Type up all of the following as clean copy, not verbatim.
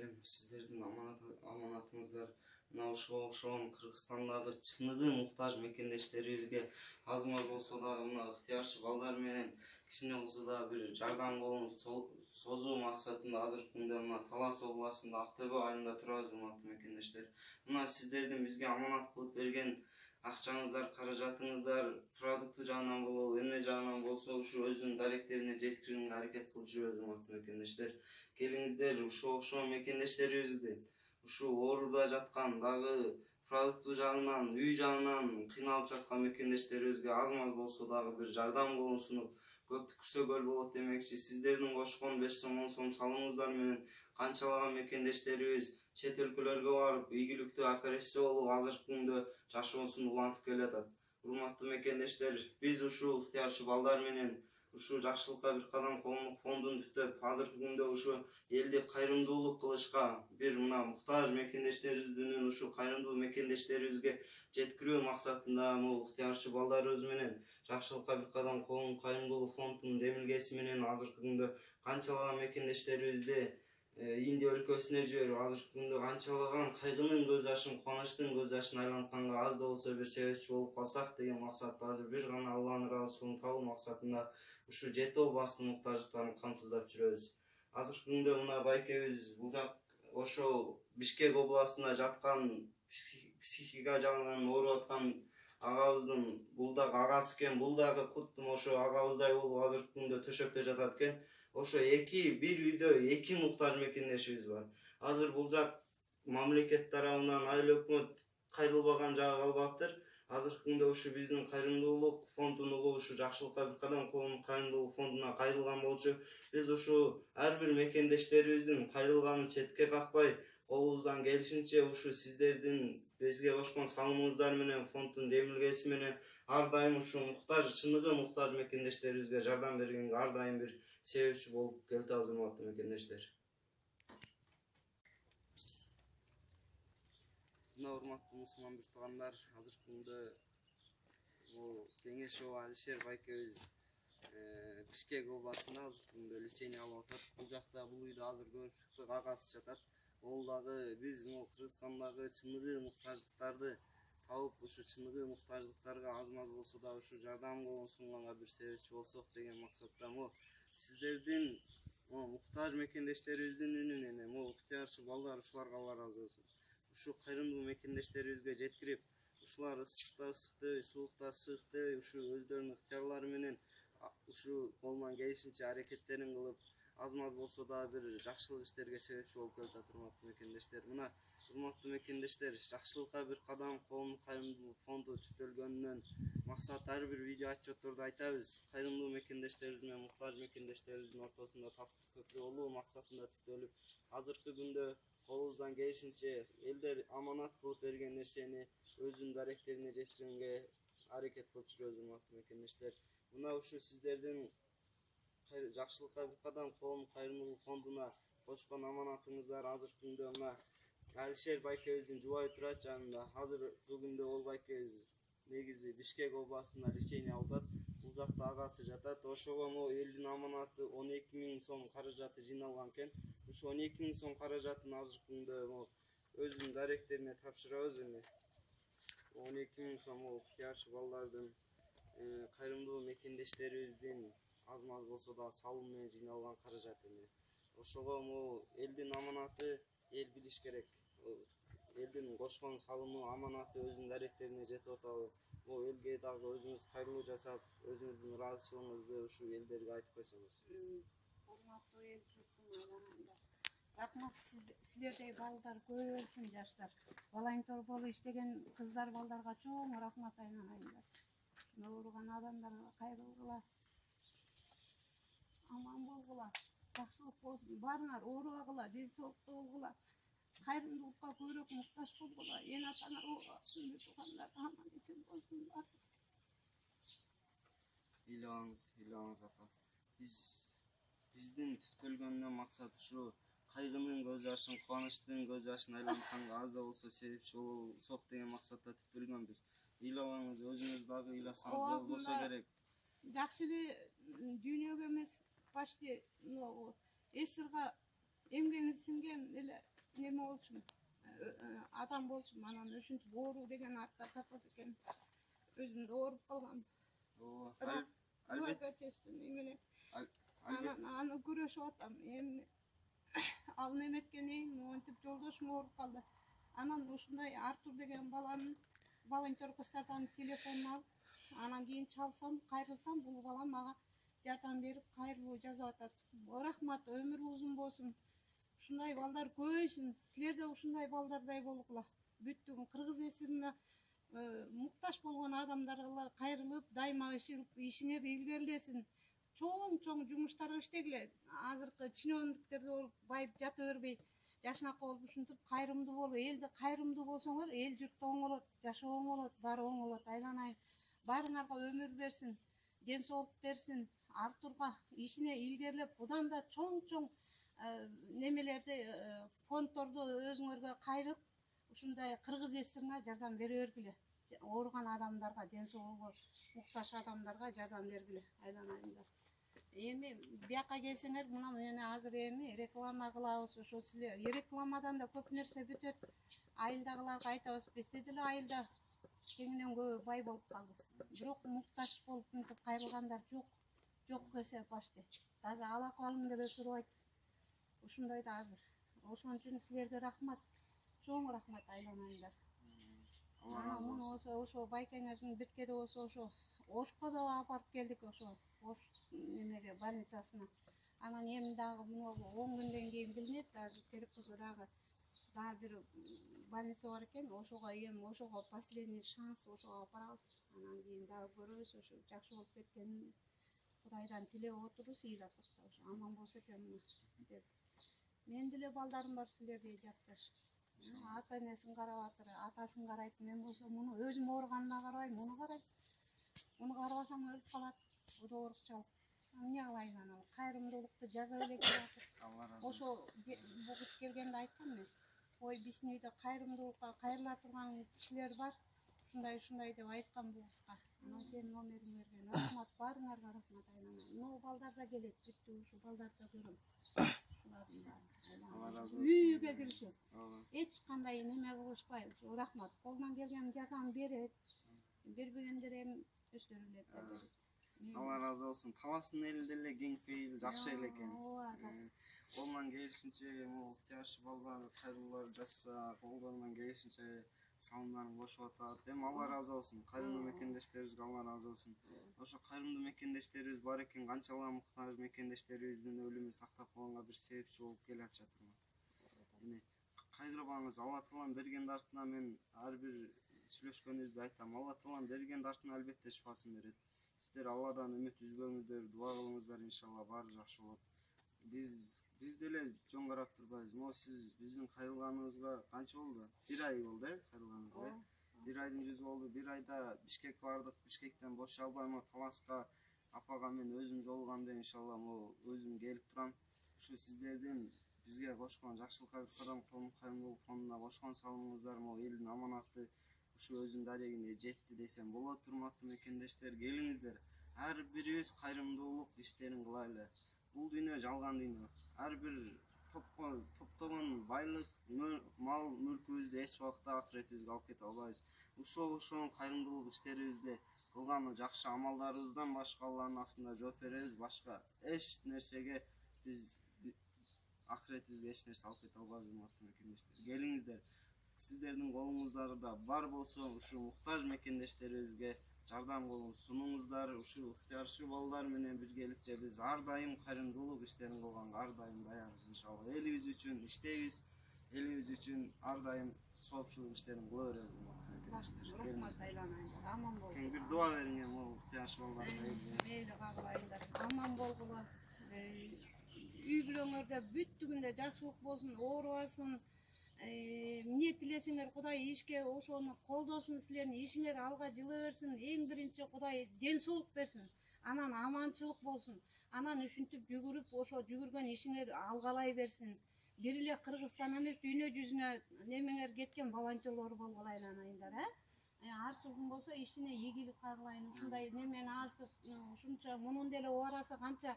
мекендештерим, сиздердин аманатыңыздар мына ушуга окшогон Кыргызстандагы чыныгы муктаж мекендештерибизге аз маз болсо дагы мына ыктыярчы балдар менен кичине болсо дагы бир жардам колун созуу максатында азыркы күндө мына Талас областында Актөбө айылында турабыз, урматтуу мекендештер. Мына сиздердин бизге аманат кылып берген акчаңыздар, каражатыңыздар продукты жагынан болобу, эмне жагынан болсо ушу өзүнүн даректерине жеткирүүгө аракет кылып жүрөбүз, урматтуу мекендештер. Келиңиздер ушул окшогон мекендештерибизди ушу ооруда жаткан, дагы продукты жагынан, үй жагынан кыйналып жаткан мекендештерибизге аз маз болсо дагы бир жардам колун сунуп, көптү күрсөгөл болот демекчи. Сиздердин кошкон 5 сом 10 сом салымыңыздар менен канчалаган мекендештерибиз чет өлкөлөргө барып, ийгиликтүү операция болуп, азыркы күндө жашоосун улантып келатат. Урматтуу мекендештер, биз ушул ыктыярчы балдар менен ушу жакшылыкка бир кадам коомдук фондун түзүп, азыркы күндө ушу элди кайрымдуулук кылышка, бир мына муктаж мекендештерибиздин ушу кайрымдуу мекендештерибизге жеткирүү максатында могу ыктыярчы балдарыбыз менен жакшылыкка бир кадам коомдук кайрымдуулук фондунун демилгеси менен азыркы күндө канчалаган мекендештерибизди Индия өлкөсүнө жиберип, азыркы күндө канчалаган кайгынын көз жашын, кубанычтын көз жашын айлантканга аз да болсо бир себепчи болуп калсак деген максатта азыр бир гана Алланын ыраазычылыгын табуу максатында ушу 7 областтын муктаждыктарын камсыздап жүрөбүз. Азыркы күндө мына байкебиз бул жак ошо Бишкек областында жаткан психика жагынан ооруп аткан агабыздын бул дагы агасы экен, бул дагы куттум ошо агабыздай болуп азыркы күндө төшөктө жатат экен. Ошо бир үйдө 2 муктаж мекендешибиз бар. Азыр бул жак мамлекет тарабынан айыл өкмөт кайрылбаган жагы калбаптыр. Азыркы күндө ушу биздин кайрымдуулук фондун ушу жакшылыкка бир кадам коомдук кайрымдуулук фондуна кайрылган болчу. Биз ушу ар бир мекендештерибиздин кайрылганын четке какпай, колубуздан келишинче ушу сиздердин бизге кошкон салымыңыздар менен, фонддун демилгеси менен ар дайым ушу чыныгы муктаж мекендештерибизге жардам бергенге ар дайым бир себепчи болуп келатабыз, урматтуу мекендештер. Мына урматтуу мусулман бир туугандар, азыркы күндө бул Кеңешов Алишер байкебиз Бишкек областында азыркы күндө лечение алып атат. Бул жакта бул үйдө азыр көрүп чыктык, агасы жатат. Ол дагы биз Кыргызстандагы чыныгы муктаждыктарды табып, ушу чыныгы муктаждыктарга аз маз болсо да ушу жардам колун сунганга бир себепчи болсок деген максатта сиздердин муктаж мекендештерибиздин үнүн ыктыярчы балдар ушуларга Алла ыраазы болсун. Ушу кайрымдуу мекендештерибизге жеткирип, ушулар ысыкта ысык дебей, суукта сыык дебей, ушу өздөрүнүн ыктыярлары менен ушу колунан келишинче аракеттерин кылып, аз маз болсо дагы бир жакшылык иштерге себепчи болуп келатат, урматтуу мекендештер. Мына урматтуу мекендештер, жакшылыкка бир кадам коомдук кайрымдуулук фонду түптөлгөнүнөн максат ар бир видео отчеттордо айтабыз. Кайрымдуу мекендештерибиз менен муктаж мекендештерибиздин ортосунда татыктуу көпүрө болуу максатында түптөлүп, азыркы күндө колубуздан келишинче элдер аманат кылып берген нерсени өзүнүн даректерине жеткирүүгө аракет кылып жүрөбүз, урматтуу мекендештер. Мына ушу сиздердин жакшылыкка бир кадам коомдук кайрымдуулук фондуна кошкон аманатыңыздар азыркы күндө мына Алишер байкебиздин жубайы турат жанында. Азыркы күндө ол байкебиз негизи Бишкек областында лечение алып атат. Бул жакта агасы жатат. Ошого элдин аманаты 12 000 сом каражаты жыйналган экен. Ушу 12 000 сом каражатын азыркы күндө өзүнүн даректерине тапшырабыз. 12 000 сом ыктыярчы балдардын кайрымдуу мекендештерибиздин аз маз болсо да салым менен жыйналган каражаты. Ошого элдин аманаты эл билиш керек. Элдин кошкон салымы, аманаты өзүнүн даректерине жетип атабы? Элге дагы өзүңүз кайрылуу жасап, өзүңүздүн ыраазычылыгыңызды ушу элдерге айтып койсоңуз. Урматтуу эл журтум, рахмат, силердей балдар көбөйө берсин, жаштар. Волонтер болуп иштеген кыздар балдарга чоң рахмат айнаңайыңдар. Ооруган адамдарга кайрылгыла, аман болгула, жакшылык болсун. Барыңар оорубагыла, ден соолукта болгула, кайрымдуулукка көбүрөөк муктаж болгула. Эн атаңар оорубасын, туугандар аман эсен болсундар. Ыйлабаңыз апа. Биздин түптөлгөндөн максат ушу кайгынын көз жашын, кубанычтын көз жашын айлантканга аз да болсо себепчи болсок деген максатта түптөлгөнбүз. Ыйлабаңыз, өзүңүз дагы ыйласаңыз болсо керек. Жакшы эле дүйнөгө эмес, почти эс сырга эмгеги сиңген эле неме болчумун, адам болчумун. Анан ушинтип оору деген атка тапат экен. Өзүмдү ооруп калгам. Албетте немене. Анан аны күрөшүп атам. Эми ал неметкенен монтип жолдошум ооруп калды. Анан ушундай Артур деген баланын волонтер кыздардан телефонун алып, анан кийин чалсам, кайрылсам, бул бала мага жардам берип, кайрылуу жазып атат. Рахмат, өмүрү узун болсун. Ушундай балдар көбөйсүн. Силер да ушундай балдардай болгула. Бүттүгүн кыргыз эсирине муктаж болгон адамдарга кайрылып, дайыма ишиңер илгерилесин. Чоң жумуштар иштегиле. Азыркы чиновниктер болуп байып жата бербей, жашынакы болуп ушинтип кайрымдуу болуп, элди кайрымдуу болсоңор, эл журт оңолот, жашоо оңолот, баары оңолот. Айланайын. Баарыңарга өмүр берсин, ден соолук берсин. Артурга ишине илгерилеп, будан да чоң немелерди, фонддорду өзүңөргө кайрып, ушундай кыргыз эсирине жардам бере бергиле. Ооруган адамдарга, ден соолугу муктаж адамдарга жардам бергиле. Айланайындар. Эми бияка келсеңер, мына мени азыр эми реклама кылабыз. Ошо силер рекламадан да көп нерсе бүтөт. Айылдагыларга айтабыз, бизде деле айылда кеңинен көбү бай болуп калды. Бирок муктаж болуп мынтип кайрылгандар жок. Жок десе почти. Даже ала калым деле сурабайт. Ушундай да азыр. Ошон үчүн силерге рахмат. Чоң рахмат, айланайындар. Анан муну ошо байкеңердин биркеде болсо ошо Ошко да апарып келдик, ошо Ош немеге больницасына. Анан эми дагы муну 10 күндөн кийин билинет, даже керек болсо дагы бир больница бар экен. Ошого эми ошого последний шанс, ошого апарабыз. Анан кийин дагы көрөбүз, ошо жакшы болуп кеткенин Кудайдан тилеп отурбуз, ыйлап сактап, аман болсо экен деп. Мен деле балдарым бар силердей жапжаш. Ата энесин карап атыр, атасын карайт. Мен болсо муну өзүм ооруганына карабайм, муну карайм. Муну карабасам өлүп калат. Бу да ооруп чалып. Эмне кылайын анан? Кайрымдуулукту жаза эле келатыр. Ошо бул кыз келгенде айткам мен. Ой, биздин үйдө кайрымдуулукка кайрыла турган кишилер бар. Ушундай деп айткам бул кызга. Анан сенин номериңди берген. Рахмат, баарыңарга рахмат, айланайын. Могу балдар да келет, бүттү ушу балдарды көрөм. Үйгө киришет. Эч кандай неме кылышпай, рахмат. Колунан келген жардам берет. Бербегендер эми өздөрү эле берет. Allah razı olsun. Talas'ın eli деле кең пейил, жакшы эле экен. Колунан келишинче, ыктыярчы балдар кайрылуулар жасса, колдорунан келишинче салымдарын кошуп атат. Эми Allah razı olsun. Кайрымдуу мекендештерибизге Allah razı olsun. Ошо кайрымдуу мекендештерибиз бар экен, канчалык муктаж мекендештерибиздин өлүмүн сактап калганга бир себепчи болуп келатышат. Эми кайгырбаңыз, Алла Таалам берген дартына мен ар бир сүйлөшкөнүбүздө айтам. Алла Таалам берген дартына албетте шифасын берет. Сиздер Алладан үмүт үзбөңүздөр, дуа кылыңыздар, иншалла баары жакшы болот. Биз деле жөн карап турбайбыз. Могу сиз биздин кайрылганыбызга канча болду? 1 ай болду, кайрылганыбызга. 1 айдын жүзү болду. 1 айда Бишкек бардык. Бишкектен бошо албай, Таласка апага мен өзүм жолугамда иншалла өзүм келип турам. Ушу сиздердин бизге кошкон жакшылыкка бир кадам кайрымдуулук фондуна кошкон салымыңыздар, элдин аманаты ушу өзүн дарегине жетти десем болот. Урматтуу мекендештер, келиңиздер. Ар бирибиз кайрымдуулук иштерин кылайлы. Бул дүйнө жалган дүйнө. Ар бир топтогон байлык, мал мүлкүбүздү эч убакта акыретибизге алып кете албайбыз. Ошол кайрымдуулук иштерибизде кылган жакшы амалдарыбыздан башка Алланын астында жооп беребиз. Башка эч нерсеге биз акыретибизге эч нерсе алып кете албайбыз, урматтуу мекендештер. Келиңиздер. Сиздердин колуңуздарда бар болсо ушу муктаж мекендештерибизге жардам сунуңуздар. Ушу ыктыярчы балдар менен биргеликте биз ар дайым кайрымдуулук иштерин кылганга ар дайым даярбыз, иншалла. Элибиз үчүн иштейбиз, элибиз үчүн ар дайым соопчулук иштерин кыла беребиз. Рахмат, айланайындар. Аман болгула. Бир дуа бериң эми ыктыярчы балдарга. Мейли кабылайындар. Аман болгула. Үй бүлөңөрдө бүттүгүндө жакшылык болсун, оорубасын. Эмне тилесеңер Кудай ишке ошону колдосун, силердин ишиңер алга жыла берсин. Эң биринчи Кудай ден соолук берсин. Анан аманчылык болсун. Анан ушинтип жүгүрүп, ошо жүгүргөн ишиңер алгалай берсин. Бир эле Кыргызстан эмес, дүйнө жүзүнө немеңер кеткен волонтерлор болгула, айланайындар, Артурдун болсо ишине ийгилик каалайын. Ушундай немени азыр ушунча мунун деле убарасы канча.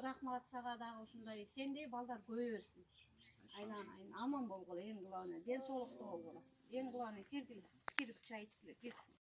Рахмат сага дагы ушундай сендей балдар көбөй берсин. Aylanayın. Aman bolgola en kılavuna. Den solukta bolgola. En kılavuna kirdiler. Kirip çay içkiler.